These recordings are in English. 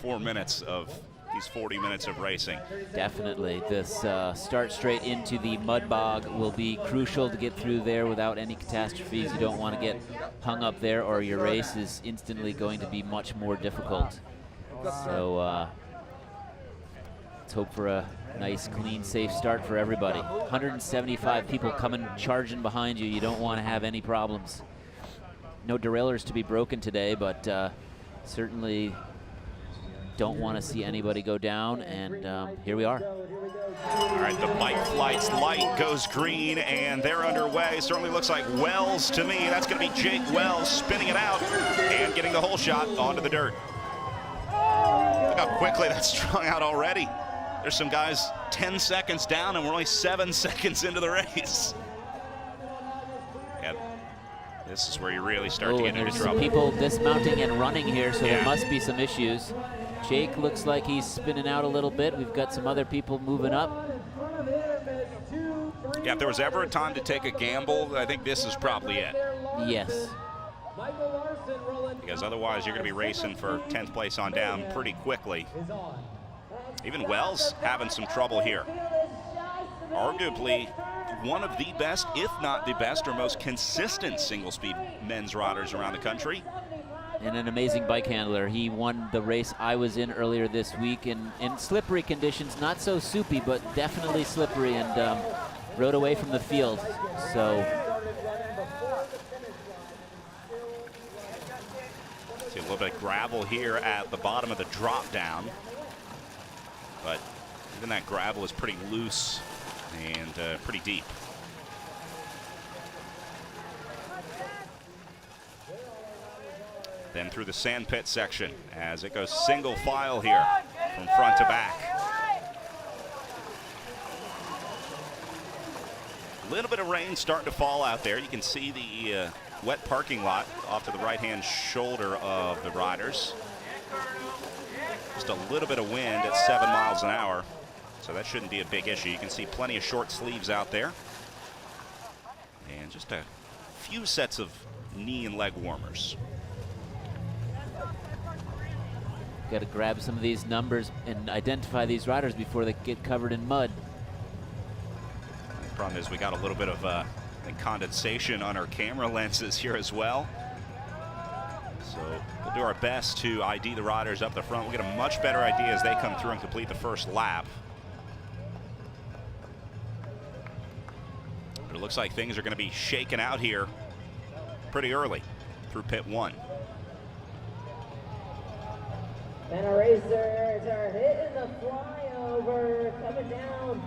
4 minutes of these 40 minutes of racing. Definitely. This start straight into the mud bog will be crucial to get through there without any catastrophes. You don't want to get hung up there, or your race is instantly going to be much more difficult. So let's hope for a nice, clean, safe start for everybody. 175 people coming charging behind you. You don't want to have any problems. No derailleurs to be broken today, but certainly don't want to see anybody go down, and here we are. All right, the bike flight's light goes green, and they're underway. Certainly looks like Wells to me. That's going to be Jake Wells spinning it out and getting the whole shot onto the dirt. Look how quickly that's strung out already. There's some guys 10 seconds down, and we're only 7 seconds into the race. Yeah, this is where you really start to get into trouble. There's people dismounting and running here, so there must be some issues. Jake looks like he's spinning out a little bit. We've got some other people moving up. Yeah, if there was ever a time to take a gamble, I think this is probably it. Yes. Because otherwise you're going to be racing for 10th place on down pretty quickly. Even Wells having some trouble here. Arguably one of the best, if not the best, or most consistent single-speed men's riders around the country. And an amazing bike handler. He won the race I was in earlier this week in slippery conditions, not so soupy, but definitely slippery, and rode away from the field. So see a little bit of gravel here at the bottom of the drop down, but even that gravel is pretty loose and pretty deep. Then through the sandpit section as it goes single file here from front to back. A little bit of rain starting to fall out there. You can see the wet parking lot off to the right-hand shoulder of the riders. Just a little bit of wind at 7 miles an hour, so that shouldn't be a big issue. You can see plenty of short sleeves out there. And just a few sets of knee and leg warmers. got to grab some of these numbers and identify these riders before they get covered in mud. The problem is we got a little bit of condensation on our camera lenses here as well. So we'll do our best to ID the riders up the front. We'll get a much better idea as they come through and complete the first lap. But it looks like things are going to be shaken out here pretty early through pit one. And our racers are hitting the flyover, coming down,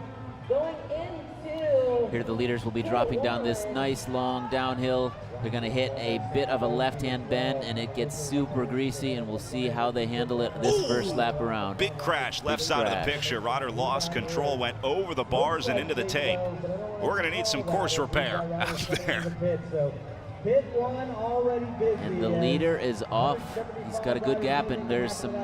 going into... Here the leaders will be dropping down this nice long downhill. They're going to hit a bit of a left-hand bend, and it gets super greasy, and we'll see how they handle it this first lap around. Big crash, left side of the picture. Rider lost control, went over the bars and into the tape. We're going to need some course repair out there. Pit one already busy. And the leader is off. He's got a good gap, and there's some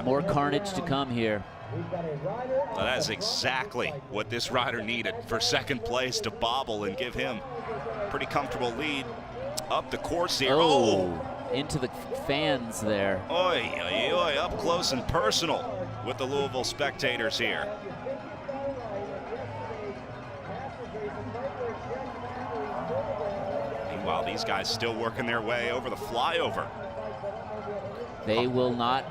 more carnage to come here. Well, that is exactly what this rider needed for second place, to bobble and give him a pretty comfortable lead up the course here. Oh, into the fans there. Oi, oi, oi, up close and personal with the Louisville spectators here. Meanwhile, these guys still working their way over the flyover. They will not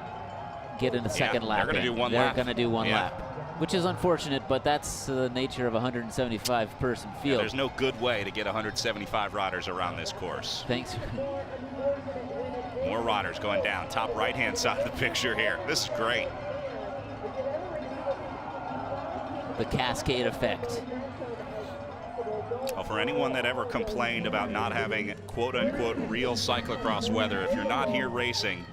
get in a second lap. They're going to do one lap. lap. They're going to do one lap, which is unfortunate, but that's the nature of a 175-person field. There's no good way to get 175 riders around this course. Thanks. More riders going down. Top right-hand side of the picture here. This is great. The cascade effect. Well, for anyone that ever complained about not having quote-unquote real cyclocross weather, if you're not here racing,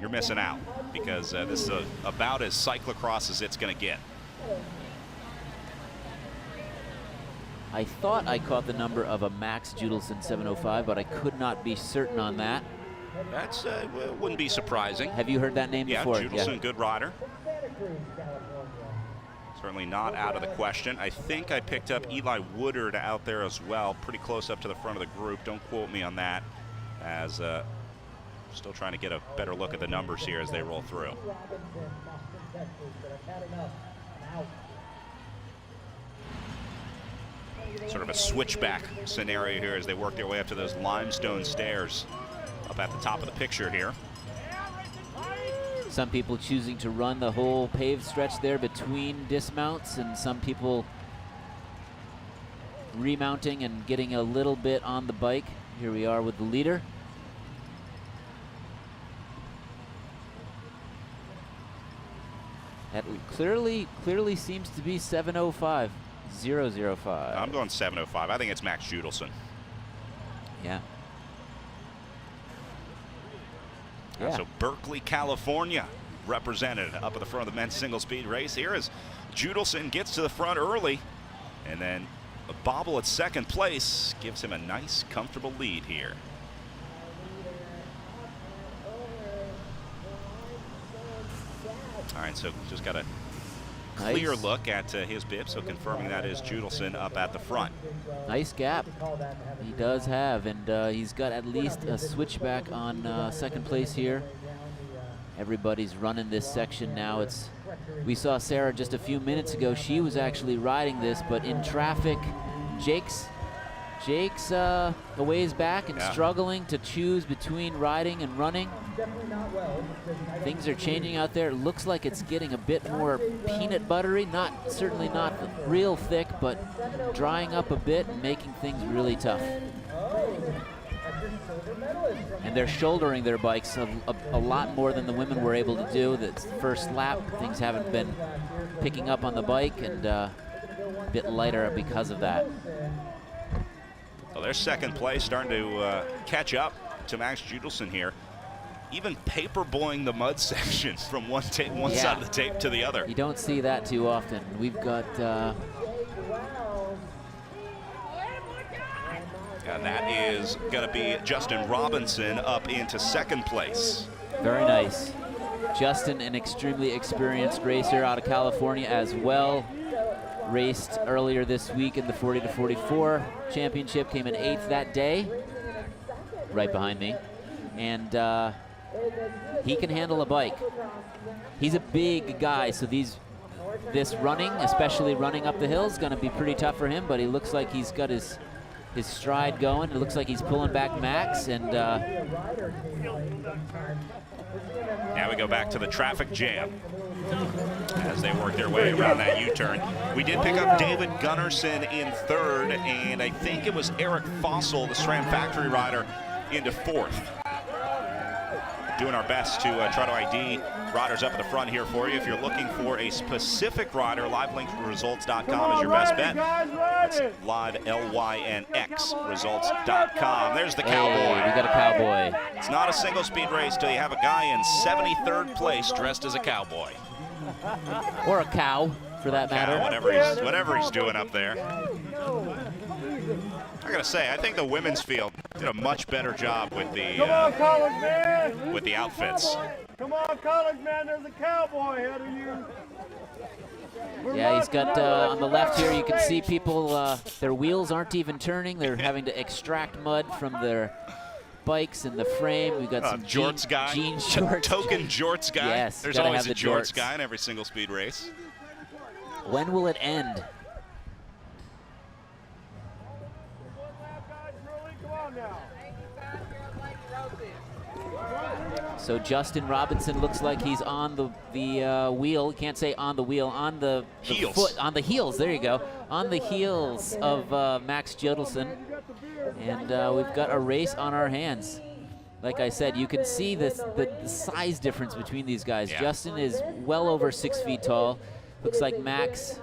you're missing out, because this is about as cyclocross as it's going to get. I thought I caught the number of a Max Judelson 705, but I could not be certain on that. That's wouldn't be surprising. Have you heard that name before? Yeah, Judelson, good rider. Certainly not out of the question. I think I picked up Eli Woodard out there as well, pretty close up to the front of the group. Don't quote me on that, as Still trying to get a better look at the numbers here as they roll through. Sort of a switchback scenario here as they work their way up to those limestone stairs up at the top of the picture here. Some people choosing to run the whole paved stretch there between dismounts, and some people remounting and getting a little bit on the bike. Here we are with the leader. That clearly seems to be 7:05, 0:05. I'm going 7:05. I think it's Max Judelson. Yeah. So Berkeley, California, represented up at the front of the men's single speed race here as Judelson gets to the front early, and then a bobble at second place gives him a nice, comfortable lead here. All right, so just got a clear look at his bib, so confirming that is Judelson up at the front. Nice gap he does have, and he's got at least a switchback on second place here. Everybody's running this section now. We saw Sarah just a few minutes ago. She was actually riding this, but in traffic, Jake's a ways back and struggling to choose between riding and running. Things are changing out there. It looks like it's getting a bit more peanut buttery, certainly not real thick, but drying up a bit and making things really tough. And they're shouldering their bikes a lot more than the women were able to do. That's the first lap. Things haven't been picking up on the bike, and a bit lighter because of that. Well, their second place starting to catch up to Max Judelson here. Even paperboying the mud section from one side of the tape to the other. You don't see that too often. We've got and that is going to be Justin Robinson up into second place. Very nice. Justin, an extremely experienced racer out of California as well. Raced earlier this week in the 40 to 44 championship, came in 8th that day, right behind me. And he can handle a bike. He's a big guy, so this running, especially running up the hill, is going to be pretty tough for him, but he looks like he's got his stride going. It looks like he's pulling back Max, and now we go back to the traffic jam as they work their way around that U-turn. We did pick up David Gunnarsson in third, and I think it was Eric Fossel, the SRAM factory rider, into fourth. Doing our best to try to ID riders up at the front here for you. If you're looking for a specific rider, livelinksresults.com is your best bet. That's live, L-Y-N-X, results.com. There's the cowboy. Hey, we got a cowboy. It's not a single speed race till you have a guy in 73rd place dressed as a cowboy. Or a cow, for that matter. Whatever he's doing up there. I gotta say, I think the women's field did a much better job with the outfits. Come on, college man, there's a cowboy ahead of you. Yeah, he's got on the left here, you can see people, their wheels aren't even turning. They're having to extract mud from their bikes and the frame. We've got some jorts guy. Jean jorts. Token jorts guy. Yes, there's always a jorts guy in every single speed race. When will it end? So Justin Robinson looks like he's on the wheel. Can't say on the wheel, on the heels. Foot, on the heels. There you go. On the heels of Max Judelson, and we've got a race on our hands. Like I said, you can see the size difference between these guys. Yeah. Justin is well over 6 feet tall. Looks like Max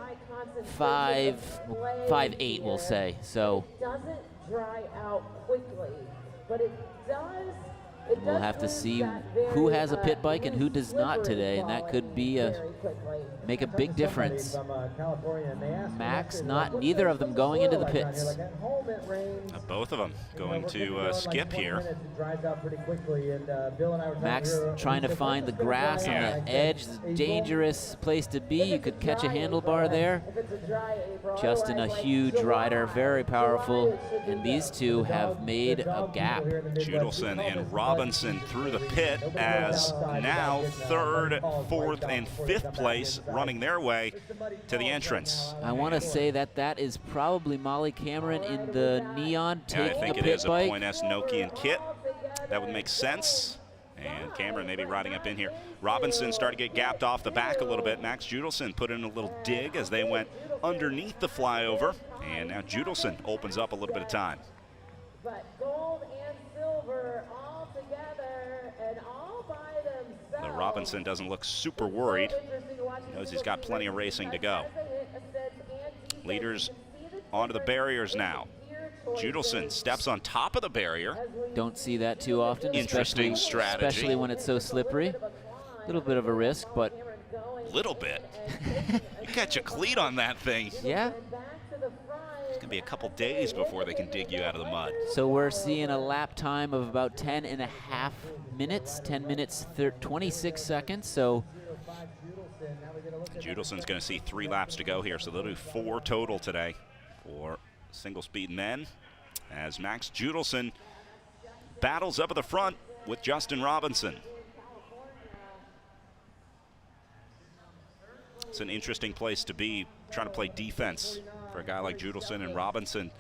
5'8", we'll say. So it doesn't dry out quickly, but it does. We'll have to see who has a pit bike and who does not today, and that could be make a big difference. Max, neither of them going into the pits. Both of them going to skip here. Max trying to find the grass on the edge. It's a dangerous place to be. You could catch a handlebar there. Justin, a huge rider, very powerful, and these two have made a gap. Judelson and Robinson Robinson through the pit as now third, fourth, and fifth place running their way to the entrance. I want to say that is probably Molly Cameron in the neon taking I think a it pit is a bike. Point S Nokian kit. That would make sense. And Cameron maybe riding up in here. Robinson started to get gapped off the back a little bit. Max Judelson put in a little dig as they went underneath the flyover. And now Judelson opens up a little bit of time. But gold and silver all together and all by themselves. The Robinson doesn't look super worried. He knows he's got plenty of racing to go. Leaders onto the barriers now. Judelson steps on top of the barrier. Don't see that too often. Interesting strategy. Especially when it's so slippery. A little bit of a risk, but. Little bit. You catch a cleat on that thing. Yeah. It's gonna be a couple days before they can dig you out of the mud. So we're seeing a lap time of about 10.5 minutes, 10 minutes 26 seconds. So Judelson's gonna see 3 laps to go here, so they'll do 4 total today for single speed men as Max Judelson battles up at the front with Justin Robinson. It's an interesting place to be, trying to play defense for a guy like Judelson and Robinson.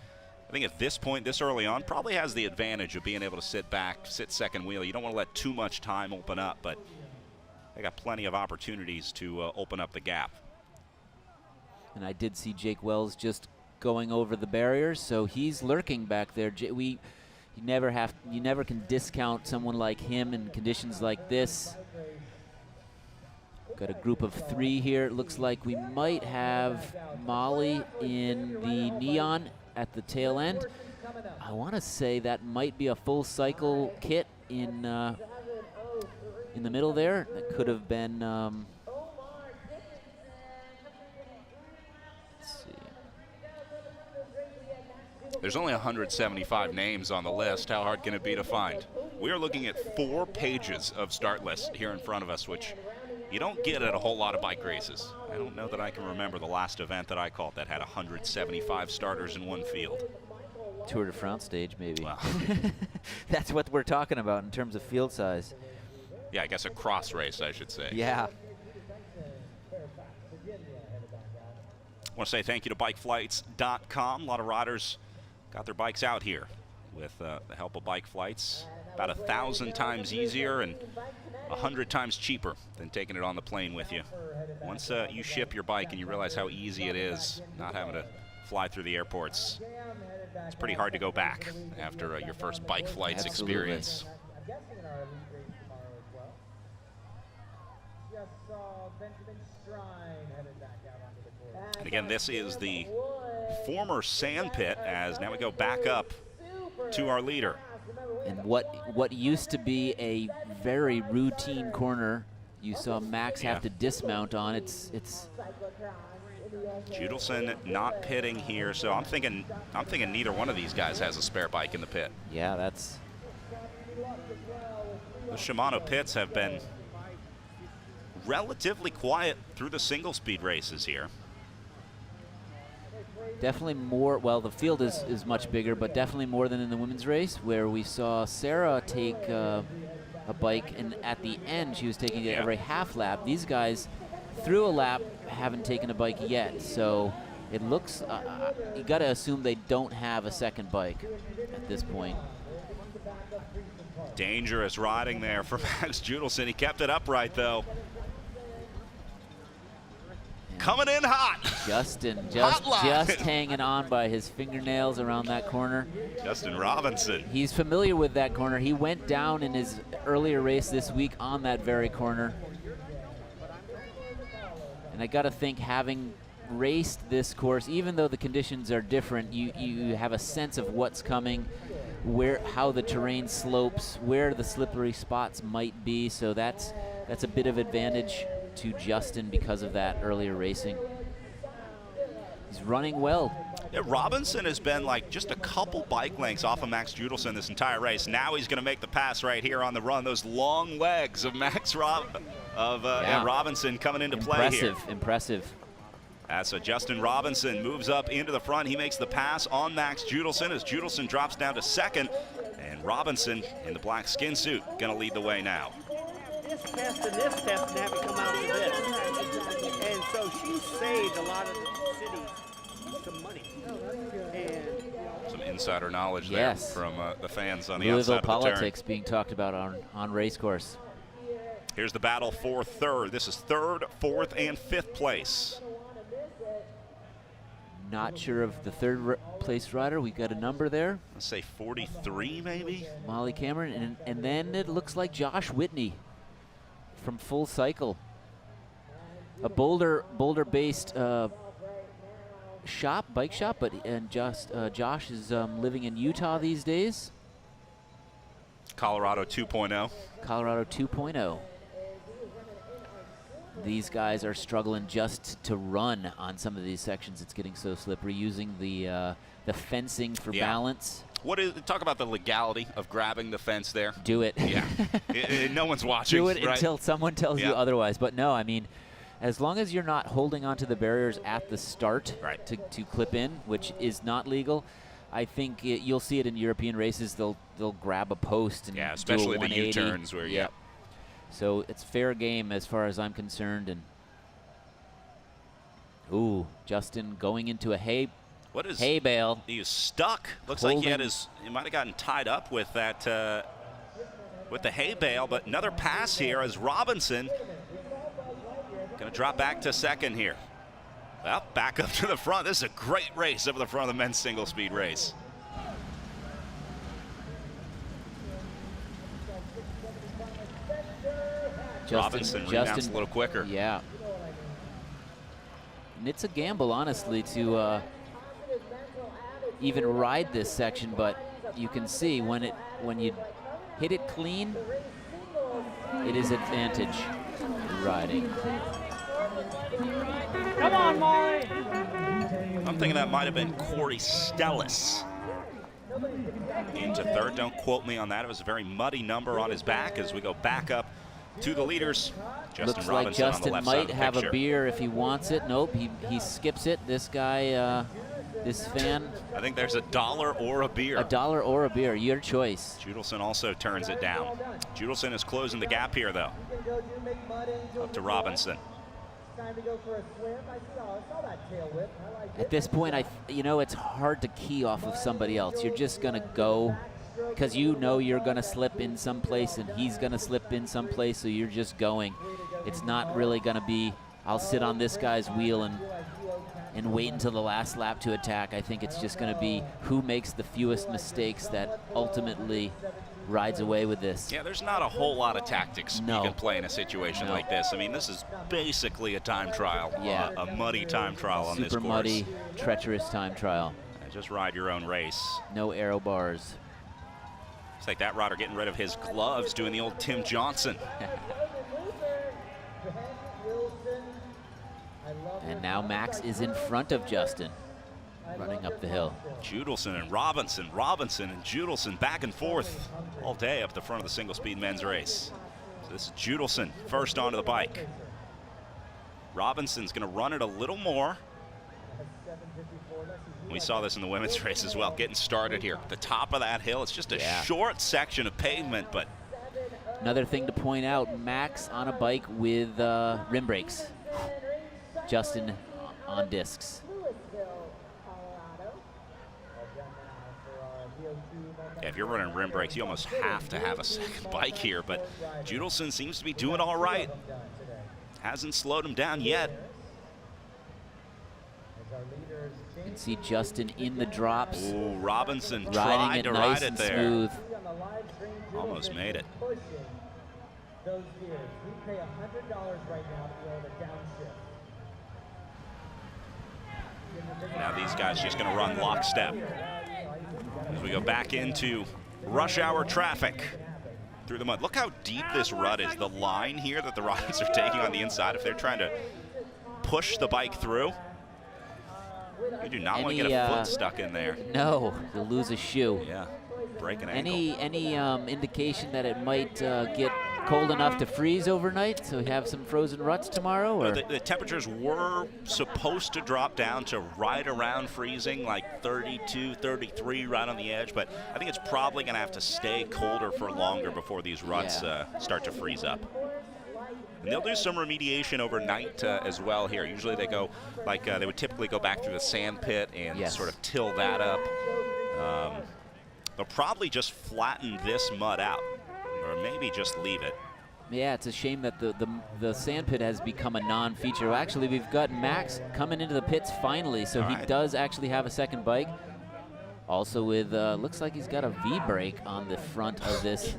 I think at this point, this early on, probably has the advantage of being able to sit back, sit second wheel. You don't want to let too much time open up, but they got plenty of opportunities to open up the gap. And I did see Jake Wells just going over the barriers, so he's lurking back there. You never can discount someone like him in conditions like this. Got a group of 3 here. It looks like we might have Molly in the neon at the tail end. I want to say that might be a full cycle kit in the middle there. That could have been. Let's see. There's only 175 names on the list. How hard can it be to find? We are looking at 4 pages of start list here in front of us, which you don't get at a whole lot of bike races. I don't know that I can remember the last event that I called that had 175 starters in one field. Tour de France stage, maybe. Well. That's what we're talking about in terms of field size. Yeah, I guess a cross race, I should say. Yeah. I want to say thank you to bikeflights.com. A lot of riders got their bikes out here with the help of Bike Flights. About 1,000 times easier and 100 times cheaper than taking it on the plane with you. Once you ship your bike and you realize how easy it is not having to fly through the airports, it's pretty hard to go back after your first Bike Flights experience. And again, this is the former sand pit as now we go back up to our leader. And what used to be a very routine corner, you saw Max have to dismount on. It's Judelson not pitting here, so I'm thinking neither one of these guys has a spare bike in the pit. Yeah, that's. The Shimano pits have been relatively quiet through the single speed races here. Definitely more, well, the field is much bigger, but definitely more than in the women's race, where we saw Sarah take a bike, and at the end she was taking it every half lap. These guys, through a lap, haven't taken a bike yet, so it looks, you got to assume they don't have a second bike at this point. Dangerous riding there for Max Judelson. He kept it upright, though. Coming in hot. Justin just hanging on by his fingernails around that corner. Justin Robinson. He's familiar with that corner. He went down in his earlier race this week on that very corner. And I got to think, having raced this course, even though the conditions are different, you have a sense of what's coming, how the terrain slopes, where the slippery spots might be. So that's a bit of advantage to Justin because of that earlier racing. He's running well. Yeah, Robinson has been like just a couple bike lengths off of Max Judelson this entire race. Now he's going to make the pass right here on the run. Those long legs of Robinson coming into play here. Impressive. So Justin Robinson moves up into the front. He makes the pass on Max Judelson as Judelson drops down to second. And Robinson in the black skin suit going to lead the way now. This test and have it come out of this. And so she saved a lot of the cities some money. And some insider knowledge yes. there from the fans on the Louisville outside of the turn. politics being talked about on race course. Here's the battle for third. This is third, fourth, and fifth place. Not sure of the third place rider. We've got a number there. Let's say 43 maybe. Molly Cameron, and then it looks like Josh Whitney from Full Cycle. A Boulder-based bike shop, and Josh is living in Utah these days. Colorado 2.0. Colorado 2.0. These guys are struggling just to run on some of these sections. It's getting so slippery, using the fencing for balance. Talk about the legality of grabbing the fence there. Do it. Yeah. No one's watching. Do it right? until someone tells you otherwise. But no, I mean, as long as you're not holding onto the barriers at the start to clip in, which is not legal, I think you'll see it in European races. They'll grab a post and especially do a the U-turns where So it's fair game as far as I'm concerned. And ooh, Justin going into a hay bale. He is stuck. Looks like he might have gotten tied up with that with the hay bale. But another pass here as Robinson going to drop back to second here. Well, back up to the front. This is a great race up at the front of the men's single speed race. Robinson rebounds a little quicker. Yeah. And it's a gamble, honestly, to even ride this section, but you can see when you hit it clean, it is advantage riding. come on, Molly. I'm thinking that might have been Corey Stellis into third. Don't quote me on that. It was a very muddy number on his back as we go back up to the leaders. Justin Looks Robinson like Justin on the left side might of the have picture. a beer if he wants it. Nope, he skips it. This guy, this fan. I think there's $1 or a beer. $1 or a beer, your choice. Judelson also turns it down. Judelson is closing the gap here, though. Up to Robinson. At this point, it's hard to key off of somebody else. You're just gonna go because you know you're gonna slip in some place and he's gonna slip in some place, so you're just going. It's not really gonna be, I'll sit on this guy's wheel and wait until the last lap to attack. I think it's just gonna be who makes the fewest mistakes that ultimately rides away with this. Yeah, there's not a whole lot of tactics you can play in a situation No. like this. I mean, this is basically a time trial, a muddy time trial on this course. Super muddy, treacherous time trial. Just ride your own race. No aero bars. It's like that rider getting rid of his gloves, doing the old Tim Johnson. And now Max is in front of Justin, running up the hill. Judelson and Robinson, Robinson and Judelson back and forth all day up the front of the single speed men's race. So this is Judelson first onto the bike. Robinson's going to run it a little more. We saw this in the women's race as well, getting started here. The top of that hill, it's just a short section of pavement, but another thing to point out, Max on a bike with rim brakes. Justin on discs. yeah, if you're running rim brakes, you almost have to have a second bike here, but Judelson seems to be doing all right. Hasn't slowed him down yet. You can see Justin in the drops. Ooh, Robinson riding tried it to nice ride it and there. smooth. Almost made it. Those gears. We pay $100 right now to go to downshift. Now these guys just going to run lockstep as we go back into rush hour traffic through the mud. Look how deep this rut is. The line here that the riders are taking on the inside, if they're trying to push the bike through, you do not want to get a foot stuck in there. No, you'll lose a shoe. Yeah, break an ankle. Any indication that it might get cold enough to freeze overnight, so we have some frozen ruts tomorrow? Or? The temperatures were supposed to drop down to right around freezing, like 32, 33, right on the edge, but I think it's probably going to have to stay colder for longer before these ruts start to freeze up. And they'll do some remediation overnight as well here. Usually they go, like they would typically go back through the sand pit and sort of till that up. They'll probably just flatten this mud out, or maybe just leave it. Yeah, it's a shame that the sand pit has become a non-feature. Actually, we've got Max coming into the pits finally, so he does actually have a second bike. Also with, looks like he's got a V-brake on the front of this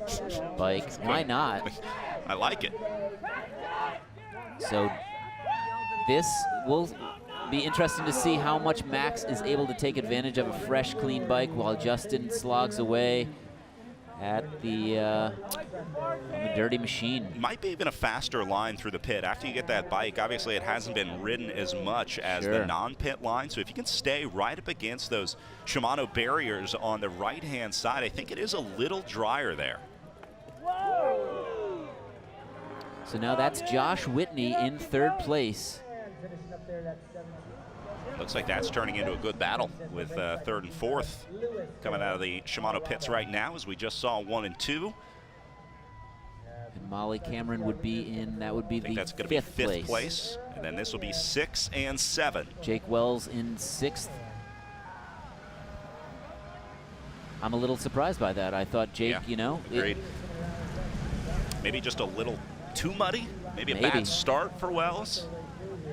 bike. Why not? I like it. So this will be interesting to see how much Max is able to take advantage of a fresh, clean bike while Justin slogs away at the dirty machine. Might be even a faster line through the pit. After you get that bike, obviously it hasn't been ridden as much as the non-pit line. So if you can stay right up against those Shimano barriers on the right-hand side, I think it is a little drier there. So now that's Josh Whitney in third place. Looks like that's turning into a good battle with third and fourth coming out of the Shimano pits right now, as we just saw 1 and 2. And Molly Cameron would be in, that would be the that's going to be fifth place. And then this will be 6 and 7. Jake Wells in 6th. I'm a little surprised by that. I thought Jake, you know. Agreed. Maybe just a little too muddy, maybe a bad start for Wells.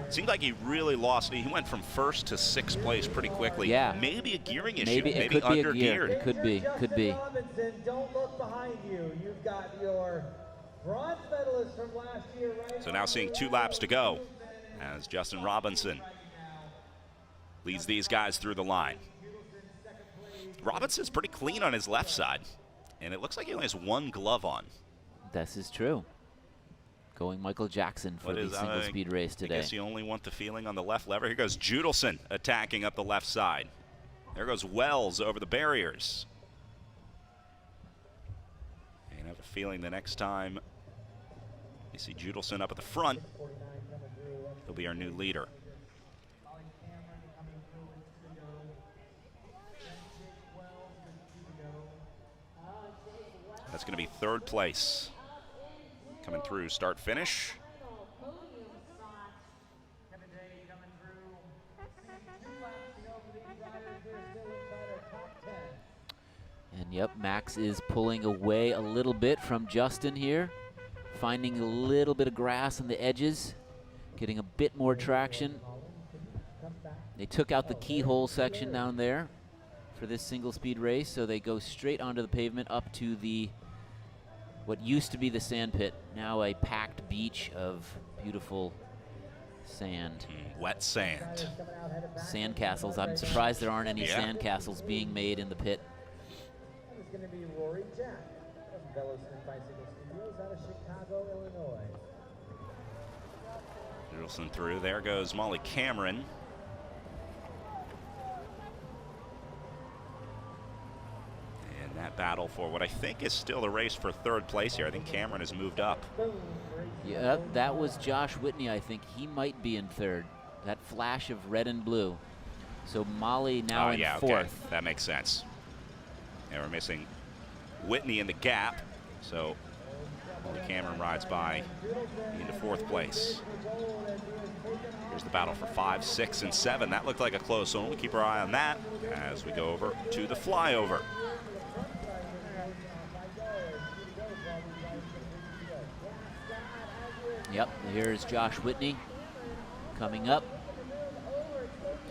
Seemed like he really lost. He went from 1st to 6th place pretty quickly. Yeah. Maybe a gearing issue. Maybe it could be a gear. It could be. Could be. Robinson, don't look behind you. You've got your bronze medalist from last year right. So now seeing 2 laps to go as Justin Robinson leads these guys through the line. Robinson's pretty clean on his left side, and it looks like he only has 1 glove on. This is true. Going Michael Jackson for the single speed race today. I guess you only want the feeling on the left lever. Here goes Judelson attacking up the left side. There goes Wells over the barriers. And I have a feeling the next time you see Judelson up at the front, he'll be our new leader. That's going to be 3rd place. Coming through start finish. And yep, Max is pulling away a little bit from Justin here, finding a little bit of grass on the edges, getting a bit more traction. They took out the keyhole section down there for this single speed race, so they go straight onto the pavement up to the what used to be the sand pit, now a packed beach of beautiful sand. Wet sand. Sand castles. I'm surprised there aren't any sand castles being made in the pit. It's going to be Rory Jack of Bellowston Bicycle Studios out of Chicago, Illinois. Judelson through. There goes Molly Cameron. That battle for what I think is still the race for 3rd place here. I think Cameron has moved up. Yeah, that was Josh Whitney, I think. He might be in 3rd. That flash of red and blue. So Molly now in 4th. Okay. That makes sense. And we're missing Whitney in the gap. So Molly Cameron rides by into 4th place. Here's the battle for 5, 6, and 7. That looked like a close one. We'll keep our eye on that as we go over to the flyover. Yep, here's Josh Whitney coming up.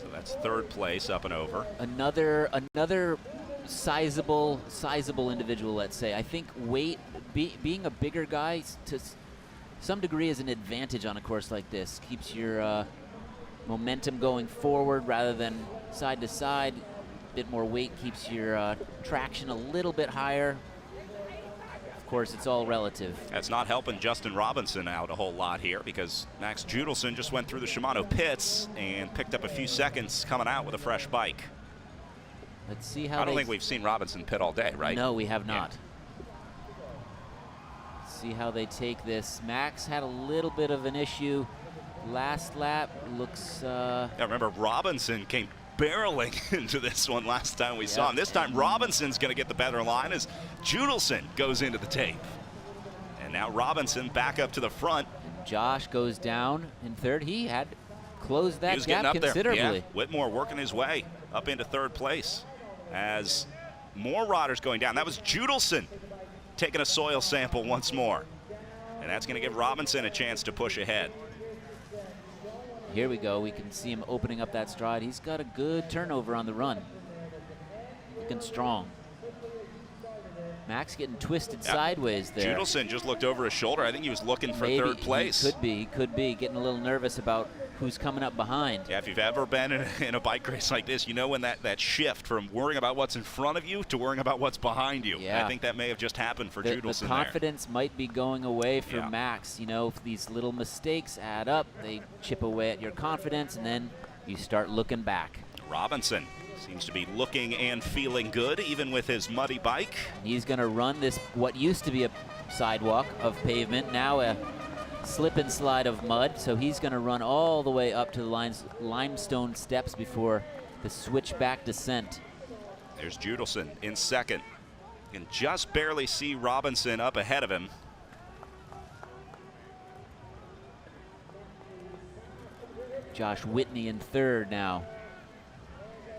So that's 3rd place up and over. Another sizable individual, let's say. I think weight, being a bigger guy to some degree is an advantage on a course like this. Keeps your momentum going forward rather than side to side. A bit more weight keeps your traction a little bit higher. Of course, it's all relative. That's not helping Justin Robinson out a whole lot here, because Max Judelson just went through the Shimano pits and picked up a few seconds coming out with a fresh bike. Let's see how I don't think we've seen Robinson pit all day, right? No, we have not. Let's See how they take this. Max had a little bit of an issue last lap. Looks. Yeah, remember Robinson came barreling into this one last time we saw him. This time Robinson's going to get the better line as Judelson goes into the tape. And now Robinson back up to the front. And Josh goes down in third. He had closed that gap considerably. Yeah, Whitmore working his way up into third place as more riders going down. That was Judelson taking a soil sample once more. And that's going to give Robinson a chance to push ahead. Here we go. We can see him opening up that stride. He's got a good turnover on the run. Looking strong. Max getting twisted sideways there. Judelson just looked over his shoulder. I think he was looking for third place. He could be getting a little nervous about who's coming up behind. Yeah, if you've ever been in a bike race like this, you know when that shift from worrying about what's in front of you to worrying about what's behind you. Yeah. I think that may have just happened for Judelson The confidence might be going away for Yeah. Max. You know, if these little mistakes add up, they chip away at your confidence, and then you start looking back. Robinson seems to be looking and feeling good, even with his muddy bike. He's going to run this, what used to be a sidewalk of pavement, now a slip and slide of mud. So he's going to run all the way up to the limestone steps before the switchback descent. There's Judelson in second. You can just barely see Robinson up ahead of him. Josh Whitney in third now.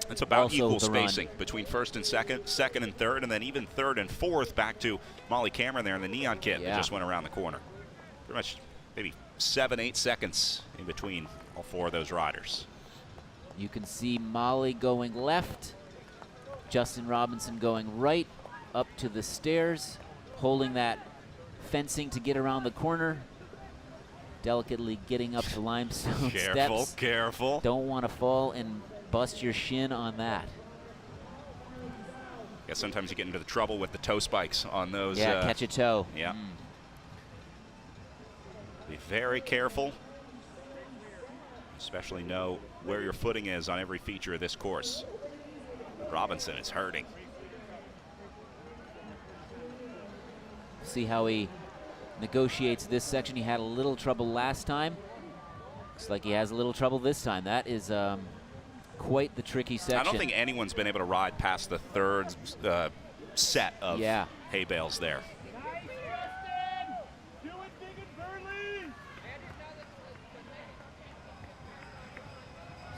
It's about Also equal the run. spacing between first and second, second and third, and then even third and fourth back to Molly Cameron there in the neon kit that just went around the corner. Pretty much maybe 7-8 seconds in between all four of those riders. You can see Molly going left, Justin Robinson going right up to the stairs, holding that fencing to get around the corner, delicately getting up the limestone steps. Careful. Don't want to fall and bust your shin on that. Yeah, sometimes you get into the trouble with the toe spikes on those. Yeah, catch a toe. Yeah. Be very careful. Especially know where your footing is on every feature of this course. Robinson is hurting. See how he negotiates this section. He had a little trouble last time. Looks like he has a little trouble this time. That is quite the tricky section. I don't think anyone's been able to ride past the third set of hay bales there.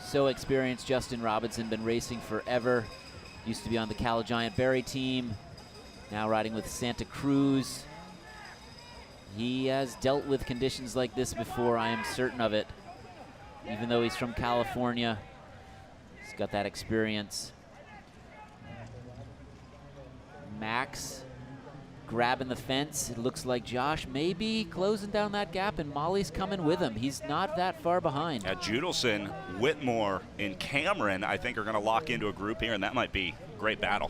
So experienced, Justin Robinson, been racing forever. Used to be on the Cal Giant Berry team. Now riding with Santa Cruz. He has dealt with conditions like this before, I am certain of it. Even though he's from California, he's got that experience. Max grabbing the fence. It looks like Josh may be closing down that gap, and Molly's coming with him. He's not that far behind. Judelson, Whitmore, and Cameron, I think, are going to lock into a group here, and that might be a great battle.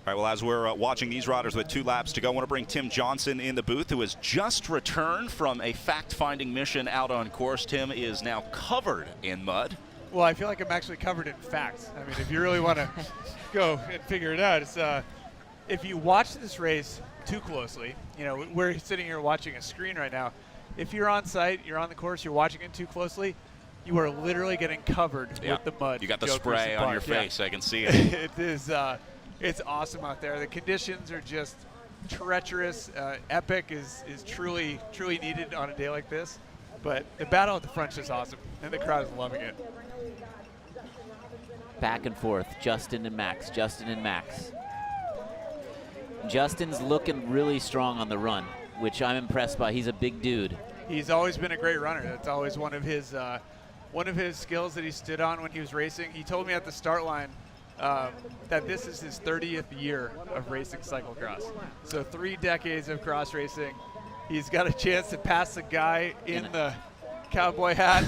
All right, well, as we're watching these riders with 2 laps to go, I want to bring Tim Johnson in the booth, who has just returned from a fact-finding mission out on course. Tim is now covered in mud. Well, I feel like I'm actually covered in facts. I mean, if you really want to go and figure it out, it's if you watch this race too closely, you know, we're sitting here watching a screen right now. If you're on site, you're on the course, you're watching it too closely, you are literally getting covered with the mud. You got the Joe spray Park. on your face. I can see it. It is. It's awesome out there. The conditions are just treacherous. Epic is truly needed on a day like this. But the battle at the front is just awesome, and the crowd is loving it. Back and forth, Justin and Max, Justin and Max. Justin's looking really strong on the run, which I'm impressed by. He's a big dude. He's always been a great runner. That's always one of his skills that he stood on when he was racing. He told me at the start line that this is his 30th year of racing cyclocross. So 3 decades of cross racing. He's got a chance to pass a guy in the cowboy hat.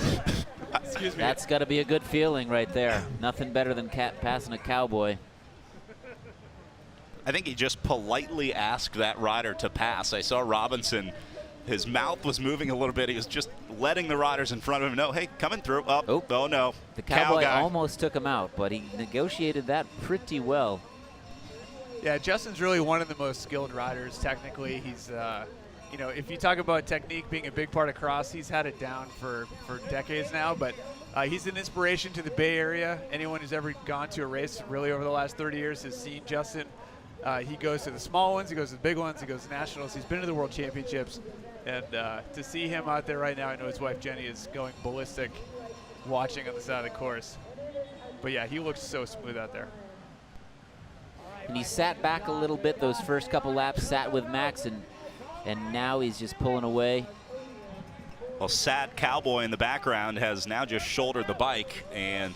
Excuse me. That's got to be a good feeling right there. Nothing better than passing a cowboy. I think he just politely asked that rider to pass. I saw Robinson, his mouth was moving a little bit. He was just letting the riders in front of him know, hey, coming through. Oh no. The Cowboy Cow guy. almost took him out, but he negotiated that pretty well. Yeah, Justin's really one of the most skilled riders. Technically, he's, you know, if you talk about technique being a big part of cross, he's had it down for decades now. But he's an inspiration to the Bay Area. Anyone who's ever gone to a race, really over the last 30 years, has seen Justin. He goes to the small ones, he goes to the big ones, he goes to nationals. He's been to the World Championships, and to see him out there right now, I know his wife Jenny is going ballistic, watching on the side of the course. But yeah, he looks so smooth out there. And he sat back a little bit those first couple laps, sat with Max, and now he's just pulling away. Well, sad Cowboy in the background has now just shouldered the bike, and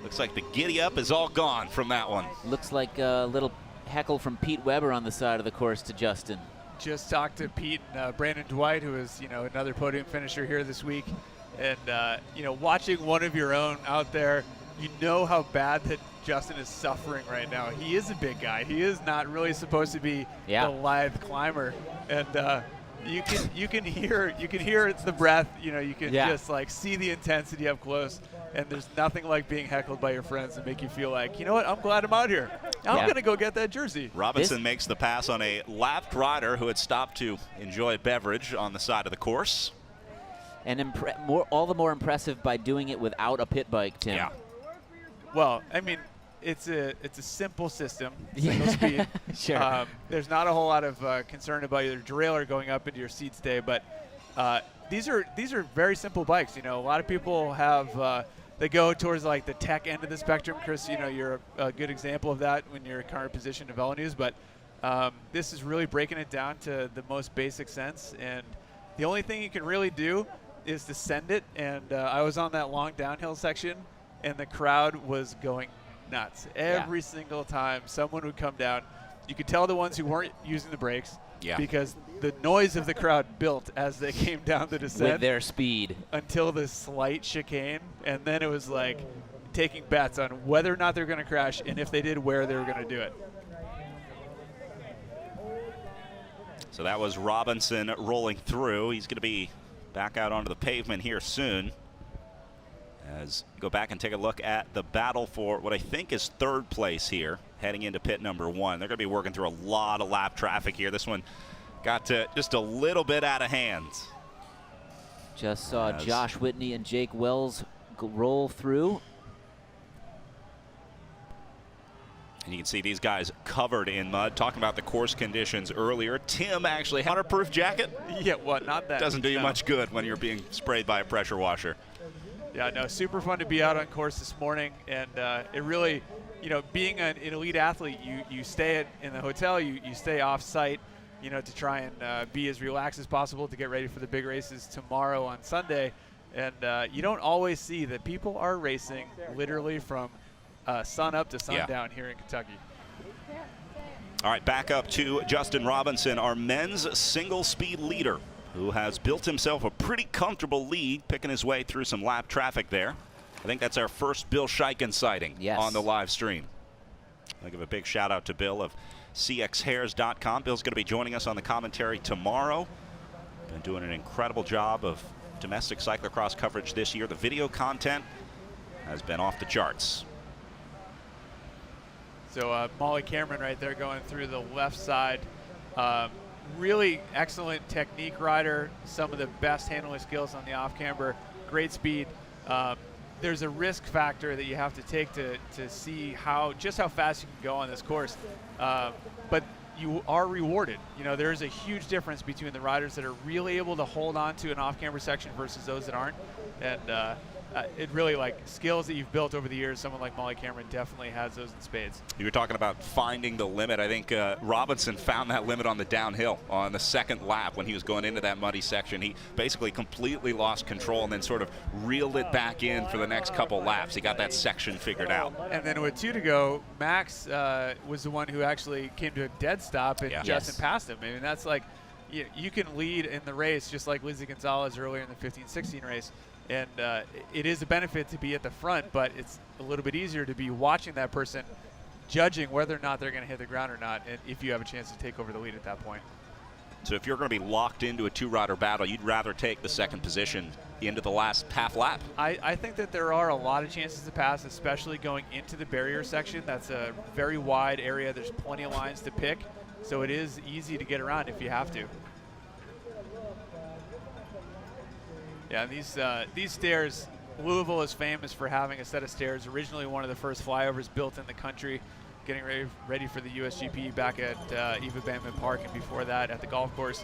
looks like the giddy up is all gone from that one. Looks like a little heckle from Pete Weber on the side of the course to Justin. Just talked to Pete and Brandon Dwight, who is, you know, another podium finisher here this week. And, you know, watching one of your own out there, you know how bad that Justin is suffering right now. He is a big guy. He is not really supposed to be a lithe climber. And you can hear it's the breath. You know, you can just like see the intensity up close. And there's nothing like being heckled by your friends and make you feel like, you know what, I'm glad I'm out here. I'm going to go get that jersey. Robinson makes the pass on a lapped rider who had stopped to enjoy a beverage on the side of the course. And all the more impressive by doing it without a pit bike, Tim. Yeah. Well, I mean, it's a simple system, single speed. Sure. There's not a whole lot of concern about your derailleur going up into your seat stay, but these are very simple bikes. You know, a lot of people have they go towards like the tech end of the spectrum. Chris, you know, you're a good example of that when you're current position of VeloNews, but this is really breaking it down to the most basic sense. And the only thing you can really do is to send it. And I was on that long downhill section, and the crowd was going nuts. Every single time someone would come down, you could tell the ones who weren't using the brakes because the noise of the crowd built as they came down the descent. With their speed. Until the slight chicane, and then it was like taking bets on whether or not they're going to crash, and if they did, where they were going to do it. So that was Robinson rolling through. He's going to be back out onto the pavement here soon. As we go back and take a look at the battle for what I think is third place here, heading into pit number 1. They're going to be working through a lot of lap traffic here. This one got just a little bit out of hand. Just saw Josh Whitney and Jake Wells roll through. And you can see these guys covered in mud. Talking about the course conditions earlier. Tim actually had a waterproof jacket. Yeah, what? Not that. Doesn't do you much good when you're being sprayed by a pressure washer. Yeah, no, super fun to be out on course this morning, and it really, you know, being an elite athlete, you stay in the hotel, you stay off site, you know, to try and be as relaxed as possible to get ready for the big races tomorrow on Sunday, and you don't always see that people are racing literally from sun up to sundown here in Kentucky. All right, back up to Justin Robinson, our men's single speed leader, who has built himself a pretty comfortable lead, picking his way through some lap traffic there. I think that's our first Bill Scheiken sighting on the live stream. I'll give a big shout out to Bill of cxhairs.com. Bill's going to be joining us on the commentary tomorrow. Been doing an incredible job of domestic cyclocross coverage this year. The video content has been off the charts. So Molly Cameron right there going through the left side. Really excellent technique rider, some of the best handling skills on the off-camber, great speed. There's a risk factor that you have to take to see just how fast you can go on this course. But you are rewarded. You know, there's a huge difference between the riders that are really able to hold on to an off-camber section versus those that aren't. And it really, like, skills that you've built over the years, someone like Molly Cameron definitely has those in spades. You were talking about finding the limit. I think Robinson found that limit on the downhill on the second lap when he was going into that muddy section. He basically completely lost control and then sort of reeled it back in for the next couple laps. He got that section figured out. And then with 2 to go, Max was the one who actually came to a dead stop, and Justin passed him. I mean, that's like, you can lead in the race just like Lizzie Gonzalez earlier in the 15-16 race. And it is a benefit to be at the front, but it's a little bit easier to be watching that person judging whether or not they're going to hit the ground or not, and if you have a chance to take over the lead at that point. So if you're going to be locked into a two-rider battle, you'd rather take the second position into the last half lap? I think that there are a lot of chances to pass, especially going into the barrier section. That's a very wide area. There's plenty of lines to pick, so it is easy to get around if you have to. Yeah, these stairs, Louisville is famous for having a set of stairs. Originally one of the first flyovers built in the country, getting ready for the USGP back at Eva Bamman Park, and before that at the golf course.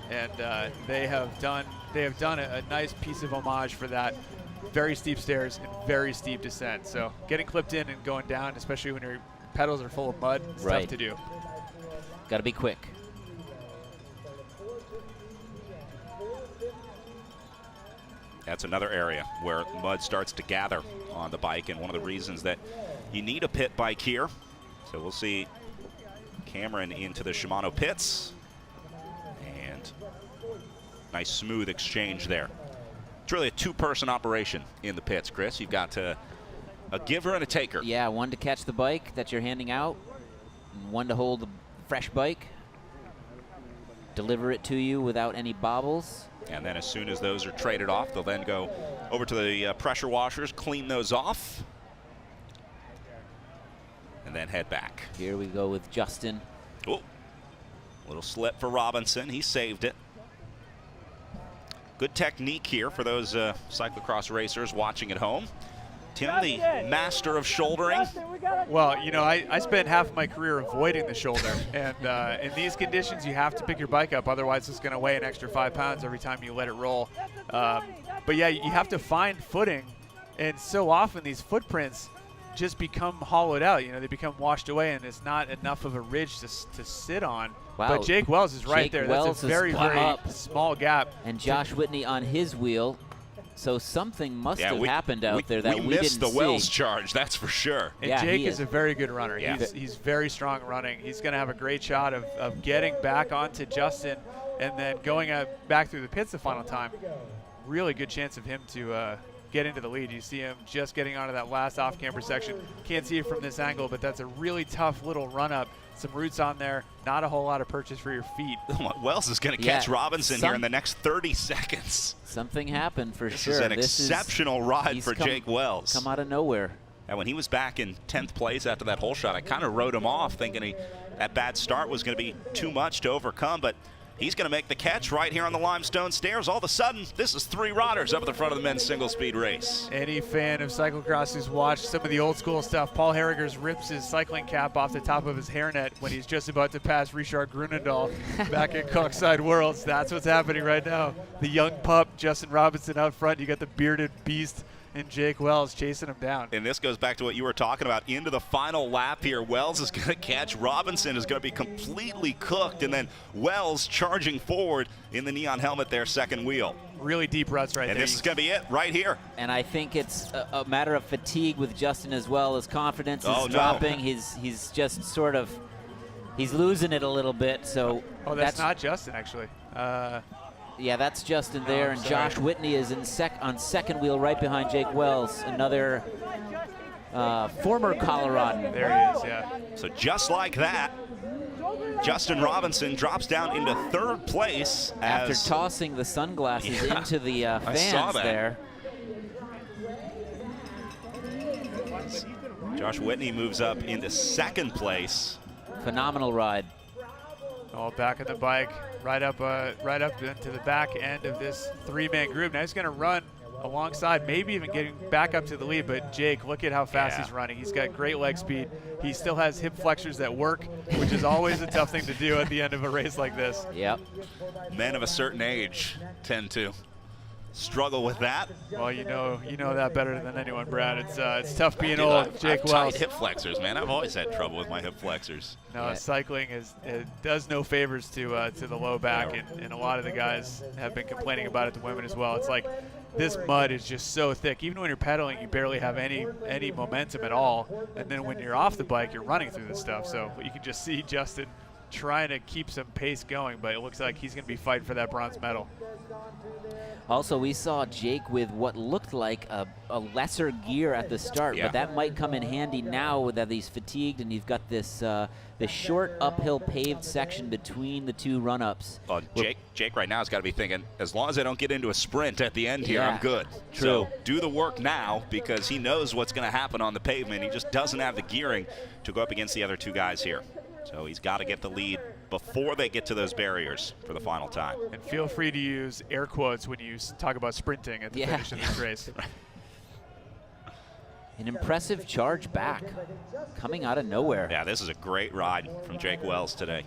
And they have done a nice piece of homage for that. Very steep stairs and very steep descent. So getting clipped in and going down, especially when your pedals are full of mud, is tough to do. Got to be quick. That's another area where mud starts to gather on the bike, and one of the reasons that you need a pit bike here. So we'll see Cameron into the Shimano pits, and nice smooth exchange there. It's really a two-person operation in the pits, Chris. You've got a giver and a taker. Yeah, one to catch the bike that you're handing out, and one to hold the fresh bike, deliver it to you without any bobbles. And then as soon as those are traded off, they'll then go over to the pressure washers, clean those off, and then head back. Here we go with Justin. Oh, little slip for Robinson. He saved it. Good technique here for those cyclocross racers watching at home. Tim, the master of shouldering. Well, you know, I spent half of my career avoiding the shoulder, and in these conditions, you have to pick your bike up. Otherwise, it's going to weigh an extra 5 pounds every time you let it roll. But yeah, you have to find footing, and so often these footprints just become hollowed out. You know, they become washed away, and it's not enough of a ridge to sit on. Wow. But Jake Wells is right there. Wells That's a very, very small gap. And Josh Whitney on his wheel. So something must have happened out there that we missed didn't the Wells charge, that's for sure. And Jake is a very good runner. Yeah. He's very strong running. He's going to have a great shot of getting back onto Justin and then going back through the pits the final time. Really good chance of him to get into the lead. You see him just getting onto that last off-camber section. Can't see it from this angle, but that's a really tough little run-up. Some roots on there, not a whole lot of purchase for your feet. Wells is going to catch Robinson here in the next 30 seconds. Something happened for sure. This is an exceptional ride for Jake Wells. Come out of nowhere. And when he was back in 10th place after that hole shot, I kind of wrote him off thinking that bad start was going to be too much to overcome, but he's going to make the catch right here on the limestone stairs. All of a sudden, this is 3 riders up at the front of the men's single speed race. Any fan of cyclocross who's watched some of the old school stuff, Paul Harrigers rips his cycling cap off the top of his hairnet when he's just about to pass Richard Grunendahl back in Coxside Worlds. That's what's happening right now. The young pup, Justin Robinson, out front. You got the bearded beast and Jake Wells chasing him down. And this goes back to what you were talking about. Into the final lap here, Wells is going to catch. Robinson is going to be completely cooked, and then Wells charging forward in the neon helmet there, second wheel. Really deep ruts right there. And this is going to be it right here. And I think it's a matter of fatigue with Justin as well. His confidence is dropping. He's just sort of, he's losing it a little bit. So that's not Justin, actually. Yeah, that's Justin there, and Josh Whitney is on second wheel right behind Jake Wells, another former Coloradan. There he is, yeah. So just like that, Justin Robinson drops down into 3rd place. After tossing the sunglasses into the fans there. Josh Whitney moves up into 2nd place. Phenomenal ride. All back of the bike. Right up into the back end of this 3-man group. Now he's going to run alongside, maybe even getting back up to the lead. But Jake, look at how fast he's running. He's got great leg speed. He still has hip flexors that work, which is always a tough thing to do at the end of a race like this. Yep. Men of a certain age tend to struggle with that. Well, you know that better than anyone, Brad. It's tough being old. Jake Wells. Tight hip flexors, man. I've always had trouble with my hip flexors. No, cycling does no favors to the low back, and a lot of the guys have been complaining about it. The women as well. It's like this mud is just so thick. Even when you're pedaling, you barely have any momentum at all, and then when you're off the bike, you're running through this stuff. So you can just see Justin trying to keep some pace going, but it looks like he's going to be fighting for that bronze medal. Also, we saw Jake with what looked like a lesser gear at the start, Yeah. but that might come in handy now that he's fatigued and he's got this this short uphill paved section between the two run-ups. Jake right now has got to be thinking, as long as I don't get into a sprint at the end here, Yeah, I'm good. true. So do the work now, because he knows what's going to happen on the pavement. He just doesn't have the gearing to go up against the other two guys here. So he's got to get the lead before they get to those barriers for the final time. And feel free to use air quotes when you talk about sprinting at the finish of this race. An impressive charge back, coming out of nowhere. Yeah, this is a great ride from Jake Wells today.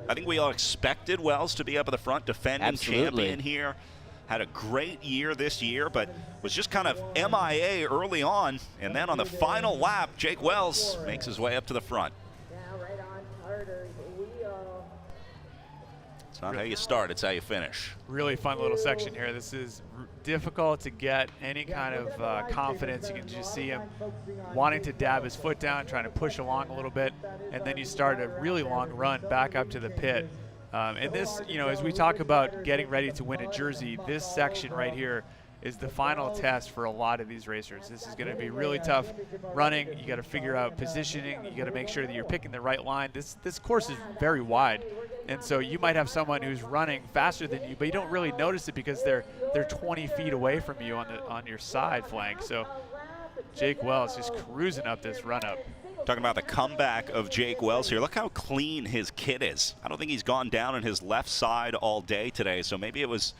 I think we all expected Wells to be up at the front, defending Absolutely. champion here. Had a great year this year, but was just kind of MIA early on. And then on the final lap, Jake Wells makes his way up to the front. Now right on Carter's wheel. It's not how you start, it's how you finish. Really fun little section here. This is difficult to get any kind of confidence. You can just see him wanting to dab his foot down, trying to push along a little bit, and then you start a really long run back up to the pit. And this, you know, as we talk about getting ready to win a Jersey, this section right here is the final test for a lot of these racers. This is going to be really tough running. You got to figure out positioning. You got to make sure that you're picking the right line. This course is very wide, and so you might have someone who's running faster than you, but you don't really notice it because they're 20 feet away from you on your side flank. So Jake Wells just cruising up this run up. Talking about the comeback of Jake Wells here. Look how clean his kit is. I don't think he's gone down on his left side all day today, so maybe it was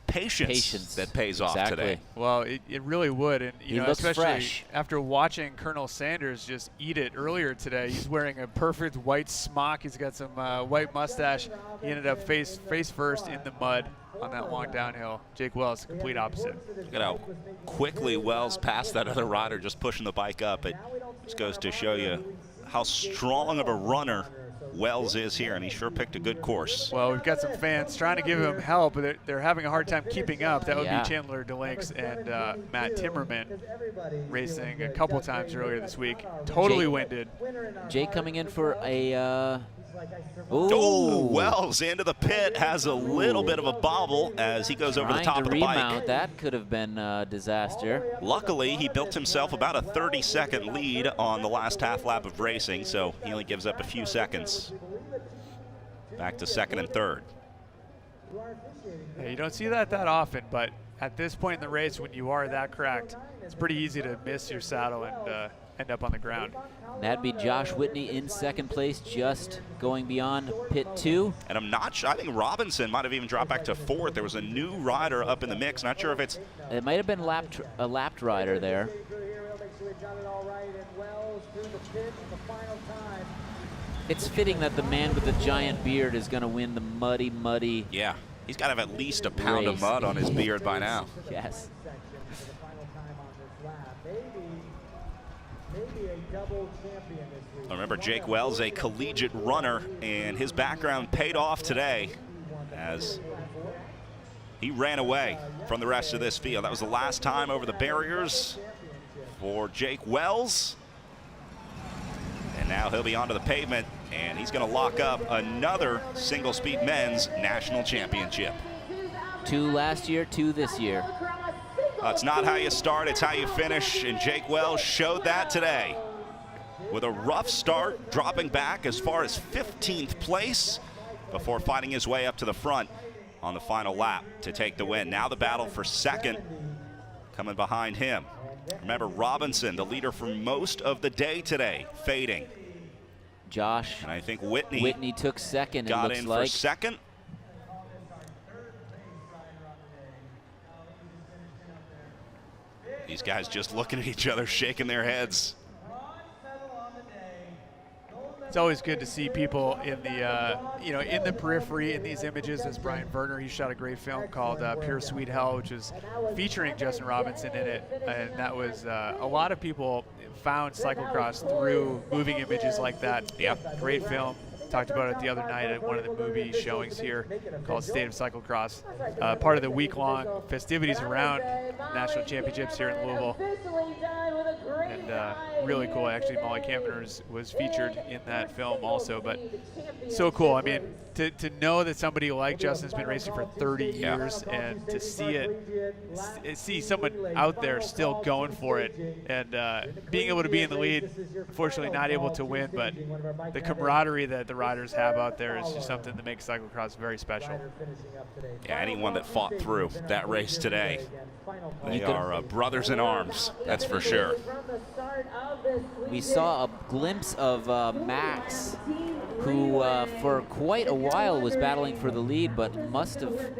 patience that pays off today. Well, it really would, and you know, looks especially fresh. after watching Colonel Sanders just eat it earlier today. He's wearing a perfect white smock. He's got some white mustache. He ended up face first in the mud on that long downhill. Jake Wells, complete opposite. Look at how quickly Wells passed that other rider just pushing the bike up. It just goes to show you how strong of a runner Wells is here, and he sure picked a good course. Well, we've got some fans trying to give him help, but they're having a hard time keeping up. That would be Chandler DeLinks and Matt Timmerman, racing a couple times earlier this week. Totally winded. Jake coming in for a Oh, Wells into the pit, has a little bit of a bobble as he goes over the top of the bike. That could have been a disaster. Luckily, he built himself about a 30-second lead on the last half lap of racing, so he only gives up a few seconds. Back to second and third. Yeah, you don't see that often, but at this point in the race, when you are that cracked, it's pretty easy to miss your saddle and end up on the ground. That'd be Josh Whitney in second place, just going beyond pit 2. And I'm not sure, I think Robinson might have even dropped back to fourth. There was a new rider up in the mix. Not sure if it's... It might have been a lapped rider there. It's fitting that the man with the giant beard is going to win the muddy. Yeah, he's got to have at least a pound of mud on his beard by now. Yes. Remember, Jake Wells, a collegiate runner, and his background paid off today as he ran away from the rest of this field. That was the last time over the barriers for Jake Wells. And now he'll be onto the pavement, and he's going to lock up another single speed men's national championship. 2 last year, 2 this year. It's not how you start, it's how you finish, and Jake Wells showed that today. With a rough start, dropping back as far as 15th place before fighting his way up to the front on the final lap to take the win. Now the battle for second coming behind him. Remember, Robinson, the leader for most of the day today, fading. Josh. And I think Whitney took second. Got it looks in like. for second. These guys just looking at each other, shaking their heads. It's always good to see people in the, in the periphery in these images. As Brian Werner, he shot a great film called Pure Sweet Hell, which is featuring Justin Robinson in it. And that was, a lot of people found cyclocross through moving images like that. Yeah. Great film. Talked about it the other night at one of the movie showings here called State of Cyclocross. Part of the week-long festivities around National Championships here in Louisville. Officially done with a and really cool. Actually, Molly Kaminer was featured in that film also, but so cool. I mean, to know that somebody like Justin's been racing for 30 years and to see someone out there still going for it and being able to be in the lead, unfortunately not able to win, but the camaraderie that the riders have out there is just something that makes cyclocross very special. Yeah, anyone that fought through that race today, they are brothers in arms, that's for sure. We saw a glimpse of Max, who for quite a while was battling for the lead, but must have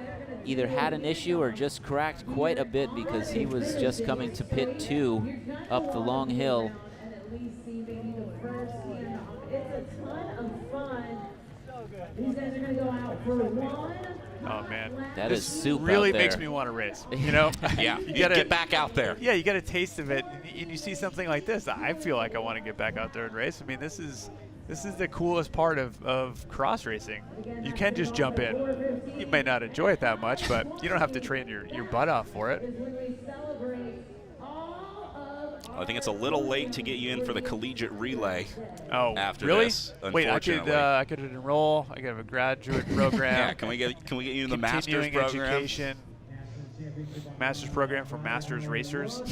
either had an issue or just cracked quite a bit because he was just coming to pit 2 up the long hill. These guys are going to go out for one. Oh man, that this is soup really out there. makes me want to race. You know, Yeah, you gotta get back out there. Yeah, you get a taste of it, and you see something like this. I feel like I want to get back out there and race. I mean, this is the coolest part of cross racing. You can just jump in. You may not enjoy it that much, but you don't have to train your butt off for it. I think it's a little late to get you in for the collegiate relay. Oh, after really? this, Wait, unfortunately. I could enroll. I could have a graduate program. Yeah, can we get you in the master's Continuing program? education. Master's program for masters racers.